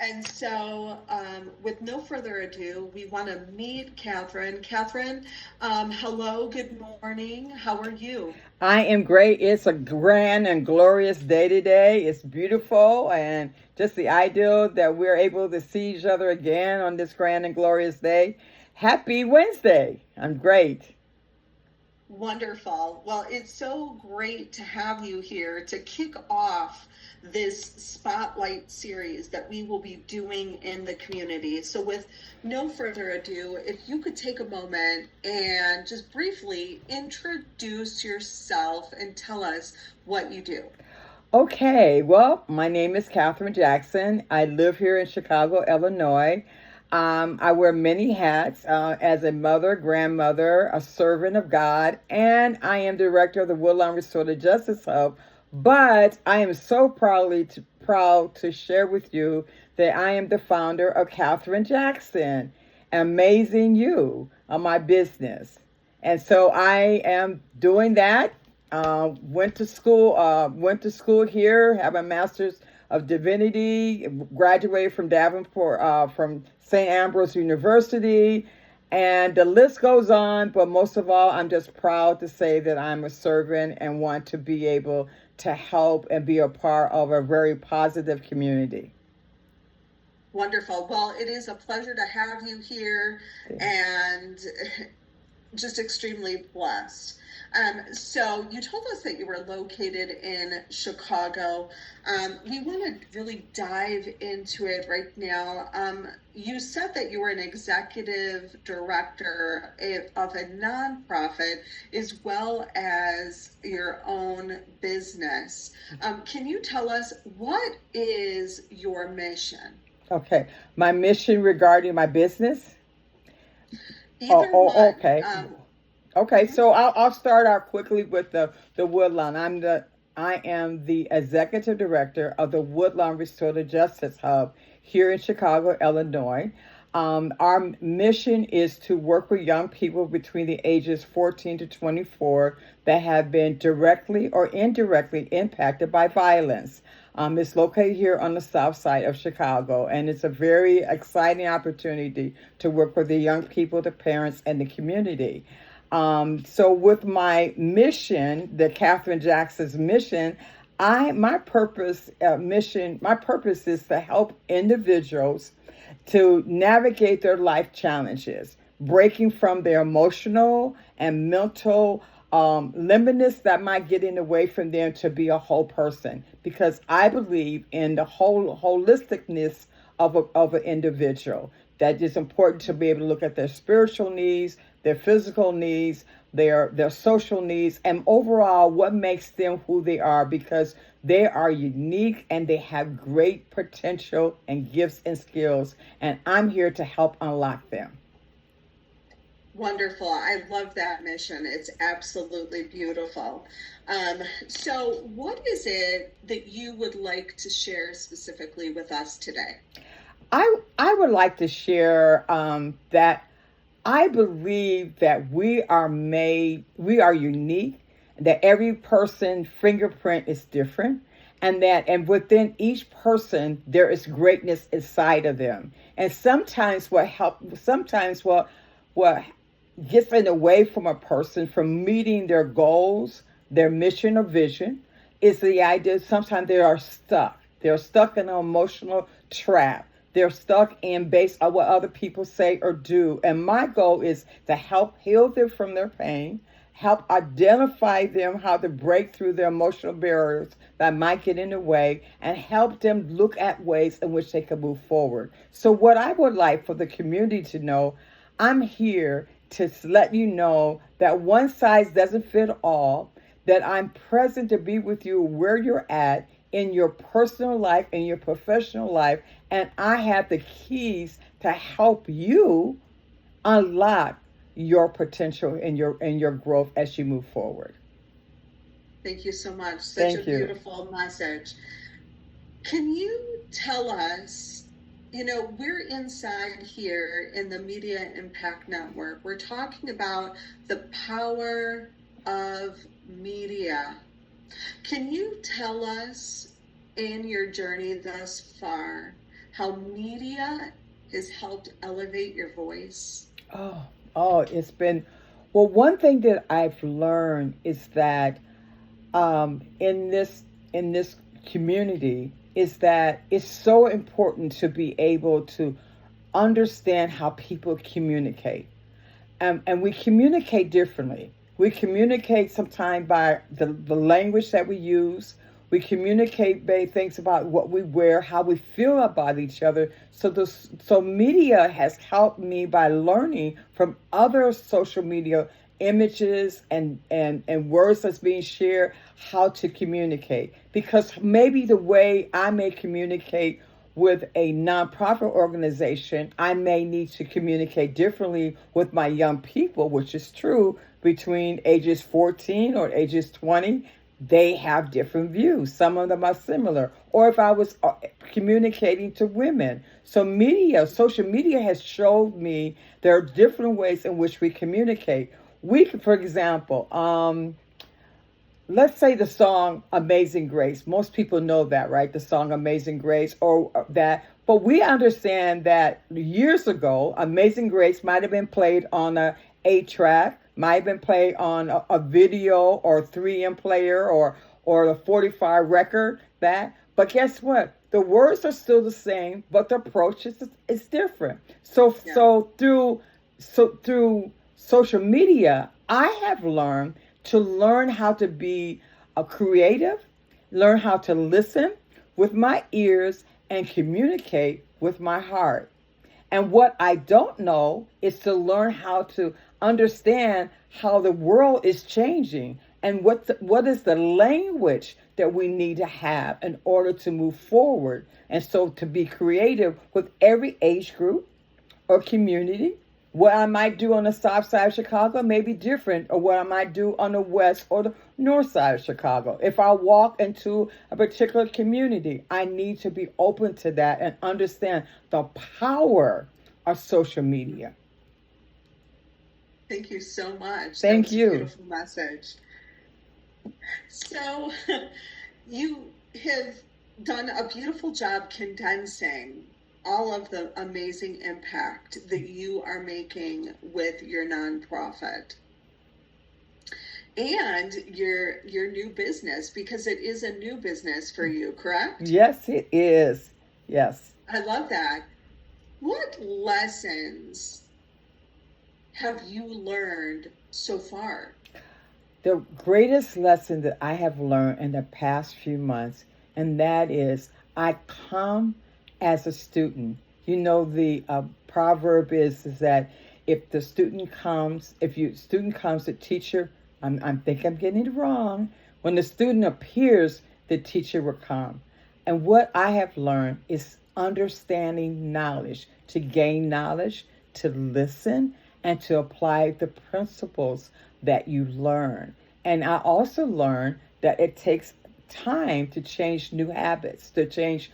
And so, with no further ado, we want to meet Catherine. Catherine, hello, good morning. How are you? I am great. It's a grand and glorious day today. It's beautiful and just the ideal that we're able to see each other again on this grand and glorious day. Happy Wednesday. I'm great. Wonderful. Well, it's so great to have you here to kick off this spotlight series that we will be doing in the community. So, with no further ado, if you could take a moment and just briefly introduce yourself and tell us what you do. Okay, well, my name is Catherine Jackson. I live here in Chicago, Illinois. I wear many hats as a mother, grandmother, a servant of God, and I am director of the Woodlawn Restorative Justice Hub. But I am so proud to share with you that I am the founder of Catherine Jackson, Amazing You, my business. And so I am doing that. Went to school here, have a master's of divinity, graduated from Davenport, from St. Ambrose University, and the list goes on. But most of all, I'm just proud to say that I'm a servant and want to be able to help and be a part of a very positive community. Wonderful. Well, it is a pleasure to have you here and just extremely blessed. So you told us that you were located in Chicago. We want to really dive into it right now. You said that you were an executive director of a nonprofit as well as your own business. Can you tell us what is your mission? Okay, my mission regarding my business. Either one. Okay. Okay, Mhm. so I'll start out quickly with the Woodlawn. I am the executive director of the Woodlawn Restorative Justice Hub here in Chicago, Illinois. Our mission is to work with young people between the ages 14 to 24 that have been directly or indirectly impacted by violence. It's located here on the south side of Chicago, and it's a very exciting opportunity to work with the young people, the parents, and the community. So with my mission, the Catherine Jackson's mission, my purpose is to help individuals to navigate their life challenges, breaking from their emotional and mental limitness that might get in the way from them to be a whole person. Because I believe in the holisticness of an individual. That it's important to be able to look at their spiritual needs, their physical needs, their social needs, and overall what makes them who they are, because they are unique and they have great potential and gifts and skills, and I'm here to help unlock them. Wonderful. I love that mission. It's absolutely beautiful. So, what is it that you would like to share specifically with us today? I would like to share that I believe that we are unique, that every person's fingerprint is different, and within each person there is greatness inside of them. And sometimes what gets in the way from a person from meeting their goals, their mission or vision, is the idea sometimes they are stuck. They're stuck in an emotional trap. They're stuck in based on what other people say or do. And my goal is to help heal them from their pain, help identify them how to break through their emotional barriers that might get in the way, and help them look at ways in which they can move forward. So what I would like for the community to know, I'm here to let you know that one size doesn't fit all, that I'm present to be with you where you're at in your personal life, in your professional life, and I have the keys to help you unlock your potential and your growth as you move forward. Thank you so much. Such a Thank you. beautiful message. Can you tell us? We're inside here in the Media Impact Network. We're talking about the power of media. Can you tell us in your journey thus far how media has helped elevate your voice? It's been, well, one thing that I've learned is that in this community is that it's so important to be able to understand how people communicate. And we communicate differently. We communicate sometimes by the language that we use. We communicate by things about what we wear, how we feel about each other. So media has helped me by learning from other social media images and words that's being shared, how to communicate. Because maybe the way I may communicate with a nonprofit organization, I may need to communicate differently with my young people, which is true between ages 14 or ages 20. They have different views. Some of them are similar. Or if I was communicating to women. So social media has showed me there are different ways in which we communicate. For example, let's say the song Amazing Grace. Most people know that, right? The song Amazing Grace or that. But we understand that years ago, Amazing Grace might have been played on a 8-track, might have been played on a video or 3M player or a 45 record, that. But guess what? The words are still the same, but the approach is different. Yeah. Through social media, I have learned to learn how to be a creative, learn how to listen with my ears and communicate with my heart. And what I don't know is to learn how to understand how the world is changing and what is the language that we need to have in order to move forward. And so to be creative with every age group or community. What I might do on the south side of Chicago may be different or what I might do on the west or the north side of Chicago. If I walk into a particular community, I need to be open to that and understand the power of social media. Thank you so much. Thank That was you. a beautiful message. So you have done a beautiful job condensing all of the amazing impact that you are making with your nonprofit and your new business, because it is a new business for you, correct? Yes, it is. Yes. I love that. What lessons have you learned so far? The greatest lesson that I have learned in the past few months, and that is I come as a student. You know, the proverb is that if the student comes, the teacher, I think I'm getting it wrong. When the student appears, the teacher will come. And what I have learned is understanding knowledge, to gain knowledge, to listen, and to apply the principles that you learn. And I also learned that it takes time to change new habits, to change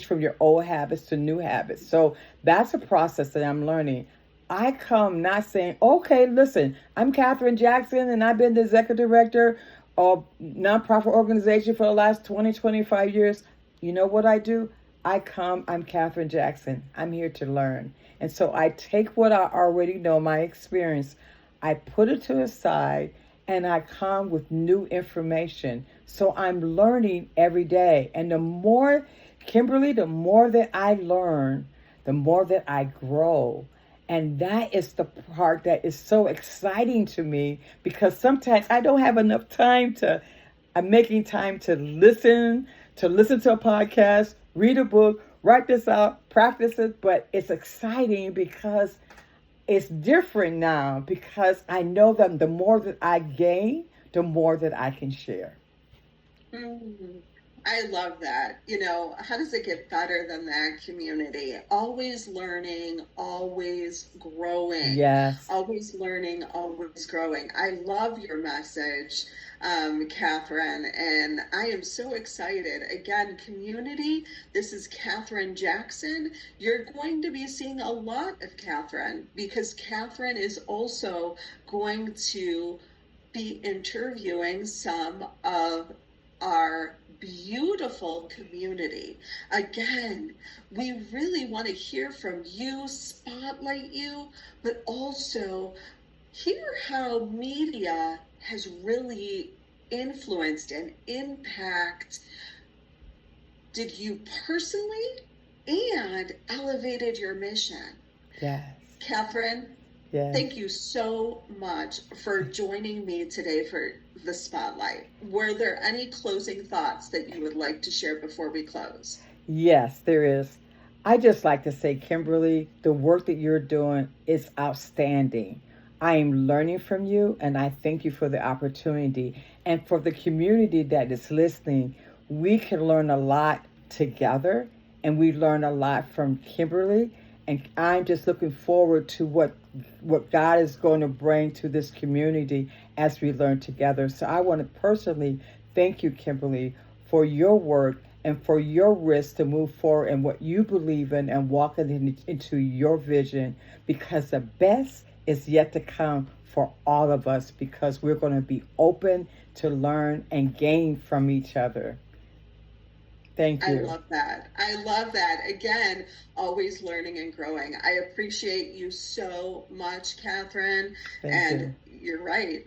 from your old habits to new habits. So that's a process that I'm learning. I come not saying, okay, listen, I'm Catherine Jackson and I've been the executive director of nonprofit organization for the last 25 years. You know what I do? I'm Catherine Jackson. I'm here to learn. And so I take what I already know, my experience, I put it to the side, and I come with new information. So I'm learning every day. And the more, Kimberly, the more that I learn, the more that I grow. And that is the part that is so exciting to me, because sometimes I don't have enough time I'm making time to listen to a podcast, read a book, write this out, practice it. But it's exciting because it's different now, because I know that the more that I gain, the more that I can share. Mm, I love that. How does it get better than that? Community? Always learning, always growing. Yes. Always learning, always growing. I love your message, Catherine, and I am so excited. Again, community, this is Catherine Jackson. You're going to be seeing a lot of Catherine, because Catherine is also going to be interviewing some of our beautiful community. Again, we really want to hear from you, spotlight you, but also hear how media has really influenced and impacted you personally and elevated your mission. Yes. Catherine, Yes. thank you so much for joining me today for the spotlight. Were there any closing thoughts that you would like to share before we close? Yes, there is. I just like to say, Kimberly, the work that you're doing is outstanding. I am learning from you, and I thank you for the opportunity. And for the community that is listening, we can learn a lot together, and we learn a lot from Kimberly. And I'm just looking forward to what God is going to bring to this community as we learn together. So I want to personally thank you, Kimberly, for your work and for your risk to move forward in what you believe in and walking into your vision, because the best is yet to come for all of us, because we're going to be open to learn and gain from each other. Thank you. I love that. I love that. Again, always learning and growing. I appreciate you so much, Catherine. Thank you. You're right.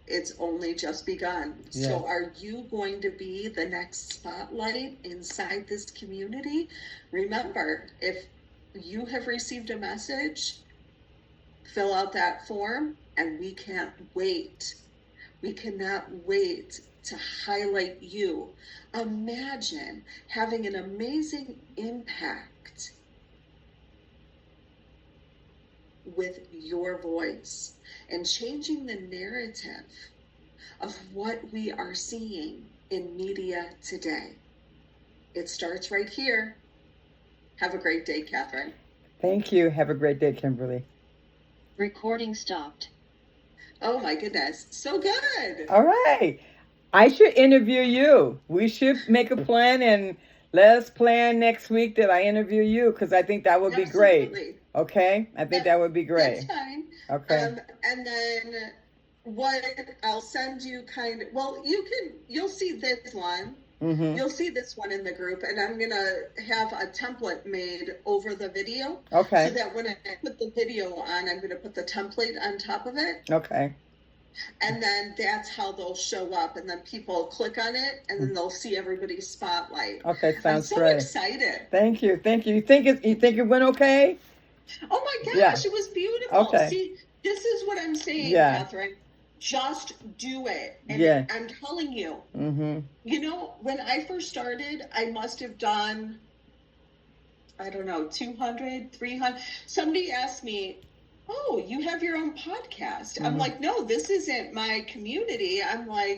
It's only just begun. Yes. So are you going to be the next spotlight inside this community? Remember, if you have received a message, fill out that form, and we can't wait. We cannot wait to highlight you. Imagine having an amazing impact with your voice and changing the narrative of what we are seeing in media today. It starts right here. Have a great day, Catherine. Thank you. Have a great day, Kimberly. Recording stopped. Oh my goodness. So good. All right. I should interview you. We should make a plan, and let's plan next week that I interview you, because I think that would be great. Absolutely. Okay? I think that would be great. That's fine. Okay. And then what I'll send you you'll see this one. Mm-hmm. You'll see this one in the group, and I'm going to have a template made over the video. Okay. So that when I put the video on, I'm going to put the template on top of it. Okay. And then that's how they'll show up, and then people click on it, and then they'll see everybody's spotlight. Okay, sounds I'm so great. excited. Thank you. Thank you. You think it went okay? Oh my gosh, Yeah. It was beautiful. Okay. See, this is what I'm saying, Yeah. Catherine. Just do it. And Yeah. I'm telling you, Mm-hmm. you know, when I first started, I must have done, I don't know, 200, 300. Somebody asked me, oh, you have your own podcast. I'm Mhm. like, no, this isn't my community. I'm like,